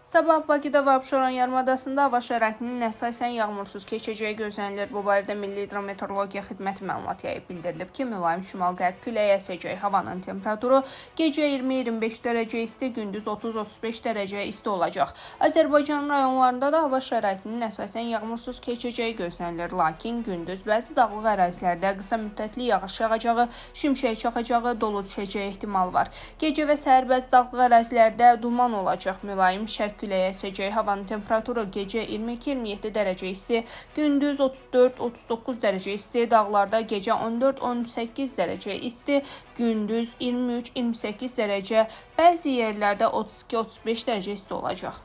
Sabah Bakıda və Abşeron yarımadasında hava şəraitinin əsasən yağmursuz keçəcəyi gözlənilir. Bu barədə Milli Hidrometeorologiya Xidməti məlumat yayıb bildirilib ki, mülayim şimal-qərb küləyi əsəcək. Havanın temperaturu gecə 20-25 dərəcə isti, gündüz 30-35 dərəcə isti olacaq. Azərbaycanın rayonlarında da hava şəraitinin əsasən yağmursuz keçəcəyi gözlənilir. Lakin gündüz bəzi dağlıq ərazilərdə qısa müddətli yağış yağacağı, şimşək çaxacağı, dolu düşəcəyi ehtimal var. Gecə və səhər bəzi dağlıq ərazilərdə duman olacaq. Mülayim şərq küləyi əsəcək. Havanın temperaturu gecə 22-27 dərəcə isti, gündüz 34-39 dərəcə isti, dağlarda gecə 14-18 dərəcə isti, gündüz 23-28 dərəcə, bəzi yerlərdə 32-35 dərəcə isti olacaq.